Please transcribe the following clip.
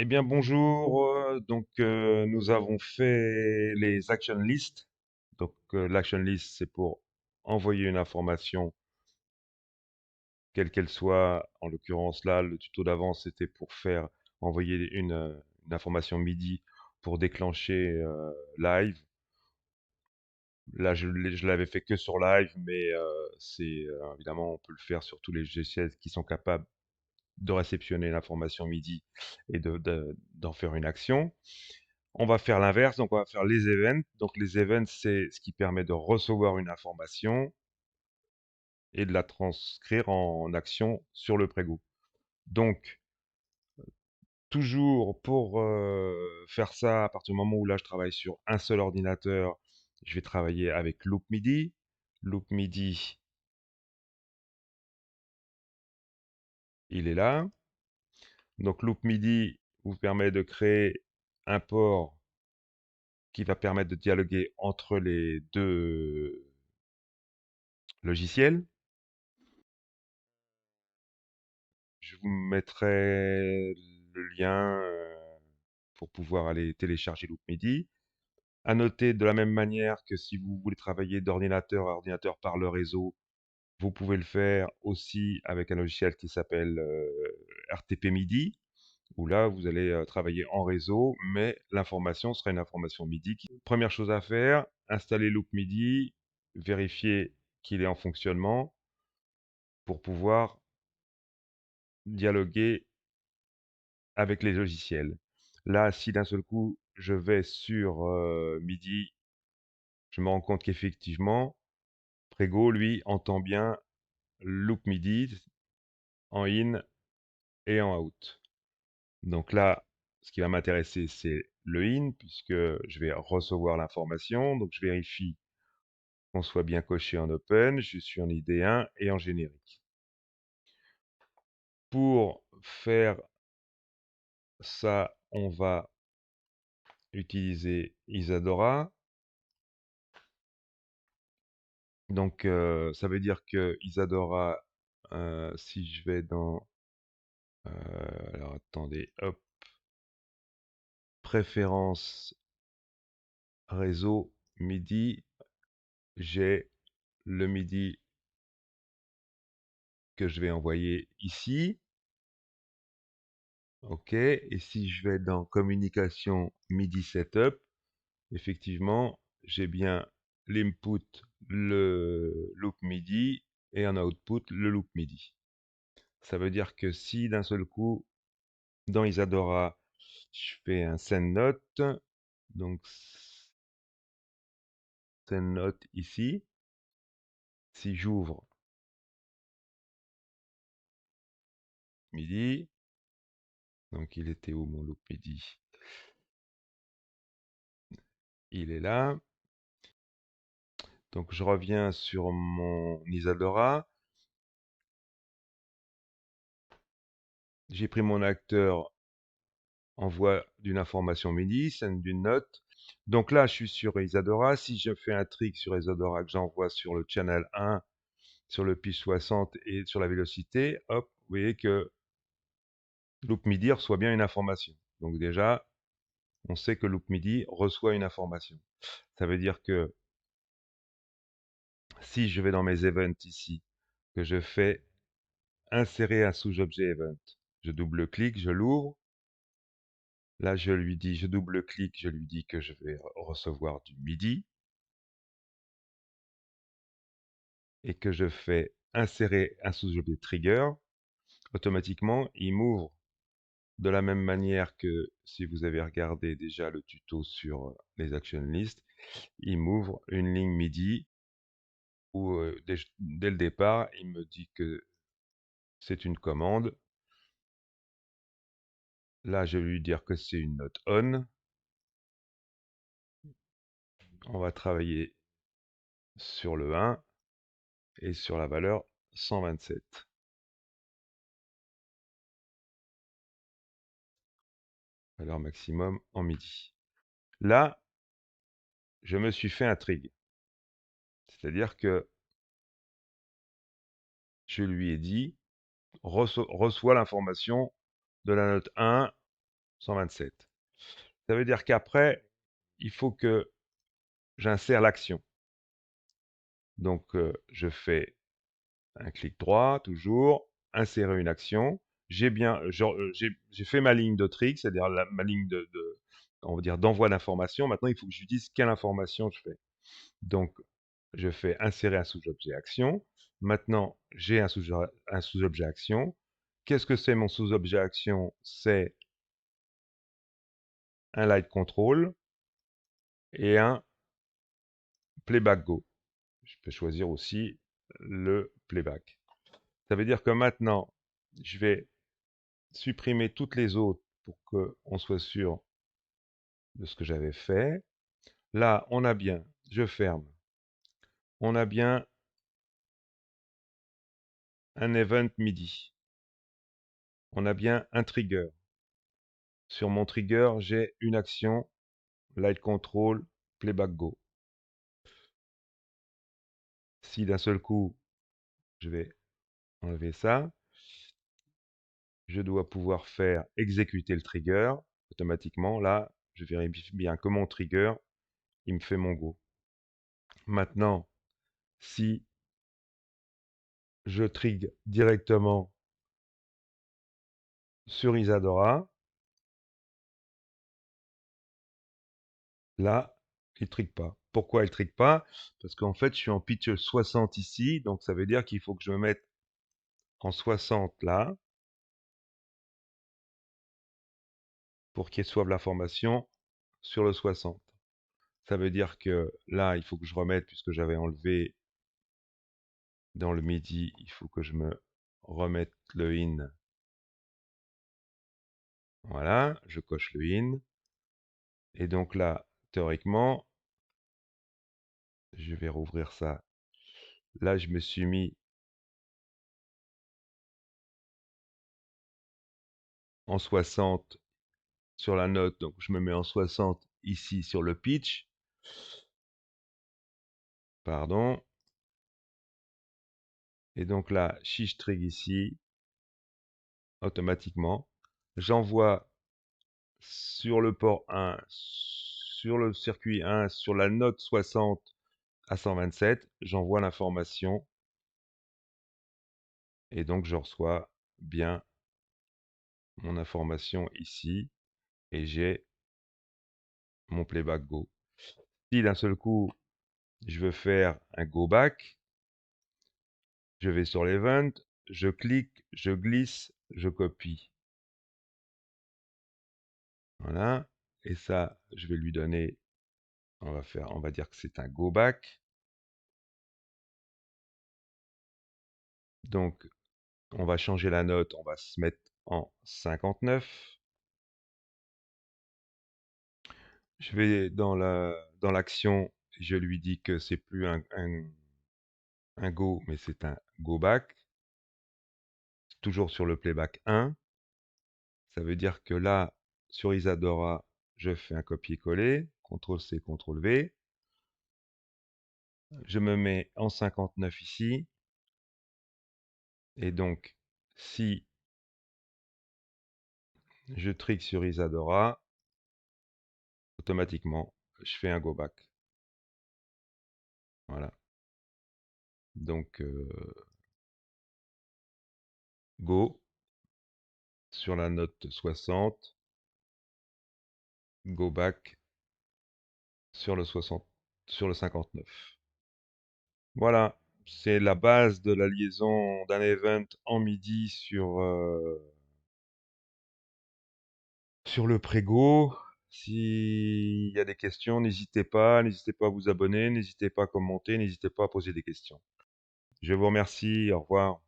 Eh bien, bonjour. Nous avons fait les action lists. L'action list, c'est pour envoyer une information, quelle qu'elle soit. En l'occurrence, là, le tuto d'avant, c'était pour faire envoyer une information MIDI pour déclencher live. Là, je l'avais fait que sur live, mais évidemment, on peut le faire sur tous les logiciels qui sont capables de réceptionner l'information MIDI et d'en faire une action. On va faire l'inverse, donc on va faire les events. Donc les events, c'est ce qui permet de recevoir une information et de la transcrire en action sur le prégo. Donc, toujours pour faire ça, à partir du moment où là je travaille sur un seul ordinateur, je vais travailler avec Loop MIDI. Loop MIDI, il est là. Donc Loop MIDI vous permet de créer un port qui va permettre de dialoguer entre les deux logiciels. Je vous mettrai le lien pour pouvoir aller télécharger Loop MIDI. À noter de la même manière que si vous voulez travailler d'ordinateur à ordinateur par le réseau, vous pouvez le faire aussi avec un logiciel qui s'appelle RTP MIDI, où là, vous allez travailler en réseau, mais l'information sera une information MIDI. Première chose à faire, installer Loop MIDI, vérifier qu'il est en fonctionnement pour pouvoir dialoguer avec les logiciels. Là, si d'un seul coup, je vais sur MIDI, je me rends compte qu'effectivement, Prego, lui, entend bien Loop MIDI en in et en out. Donc là, ce qui va m'intéresser, c'est le in, puisque je vais recevoir l'information. Donc je vérifie qu'on soit bien coché en open. Je suis en ID1 et en générique. Pour faire ça, on va utiliser Isadora. Donc, ça veut dire que Isadora, si je vais dans... alors, attendez, hop, préférences, réseau, MIDI, j'ai le MIDI que je vais envoyer ici. OK. Et si je vais dans communication MIDI setup, effectivement, j'ai bien l'input, le loop MIDI, et en output, le loop MIDI. Ça veut dire que si d'un seul coup, dans Isadora, je fais un send note, donc send note ici, si j'ouvre MIDI, donc il était où mon loop MIDI? Il est là. Donc je reviens sur mon Isadora. J'ai pris mon acteur envoi d'une information MIDI, send d'une note. Donc là, je suis sur Isadora. Si je fais un trick sur Isadora que j'envoie sur le channel 1, sur le pitch 60 et sur la vélocité, hop, vous voyez que Loop MIDI reçoit bien une information. Donc déjà, on sait que Loop MIDI reçoit une information. Ça veut dire que si je vais dans mes events ici, que je fais insérer un sous-objet event, je double-clique, je l'ouvre. Là, je double-clique, je lui dis que je vais recevoir du MIDI et que je fais insérer un sous-objet trigger. Automatiquement, il m'ouvre de la même manière que si vous avez regardé déjà le tuto sur les action lists, il m'ouvre une ligne MIDI où dès le départ, il me dit que c'est une commande. Là, je vais lui dire que c'est une note on. On va travailler sur le 1 et sur la valeur 127. Valeur maximum en MIDI. Là, je me suis fait un trig. C'est-à-dire que je lui ai dit, reçois l'information de la note 1 127. Ça veut dire qu'après, il faut que j'insère l'action. Donc, je fais un clic droit, toujours, insérer une action. J'ai fait ma ligne de trick, c'est-à-dire ma ligne on va dire, d'envoi d'information. Maintenant, il faut que je lui dise quelle information je fais. Donc, je fais insérer un sous-objet action. Maintenant, j'ai un sous-objet action. Qu'est-ce que c'est mon sous-objet action? C'est un light control et un playback go. Je peux choisir aussi le playback. Ça veut dire que maintenant, je vais supprimer toutes les autres pour qu'on soit sûr de ce que j'avais fait. Là, on a bien, je ferme, on a bien un event MIDI. On a bien un trigger. Sur mon trigger, j'ai une action, light control, playback go. Si d'un seul coup, je vais enlever ça, je dois pouvoir faire exécuter le trigger automatiquement. Là, je vérifie bien que mon trigger, il me fait mon go. Maintenant, si je trigue directement sur Isadora, là, il ne trigue pas. Pourquoi il ne trigue pas? Parce qu'en fait, je suis en pitch 60 ici, donc ça veut dire qu'il faut que je me mette en 60 là, pour qu'il soit l'information sur le 60. Ça veut dire que là, il faut que je remette, puisque j'avais enlevé dans le MIDI, il faut que je me remette le in. Voilà, je coche le in. Et donc là, théoriquement, je vais rouvrir ça. Là, je me suis mis en 60 sur la note, donc je me mets en 60 ici sur le pitch. Pardon. Et donc là, si je trig ici, automatiquement, j'envoie sur le port 1, sur le circuit 1, sur la note 60 à 127, j'envoie l'information et donc je reçois bien mon information ici et j'ai mon playback go. Si d'un seul coup je veux faire un go back, je vais sur l'event, je clique, je glisse, je copie. Voilà. Et ça, je vais lui donner, on va dire que c'est un go back. Donc, on va changer la note, on va se mettre en 59. Je vais dans l'action, je lui dis que c'est plus un go, mais c'est un go back. Toujours sur le playback 1. Ça veut dire que là, sur Isadora, je fais un copier-coller, CTRL-C, CTRL-V. Je me mets en 59 ici. Et donc, si je trick sur Isadora, automatiquement, je fais un go back. Voilà. Donc, go sur la note 60, go back sur le 60, sur le 59. Voilà, c'est la base de la liaison d'un event en MIDI sur le Prego. S'il y a des questions, n'hésitez pas à vous abonner, n'hésitez pas à commenter, n'hésitez pas à poser des questions. Je vous remercie, au revoir.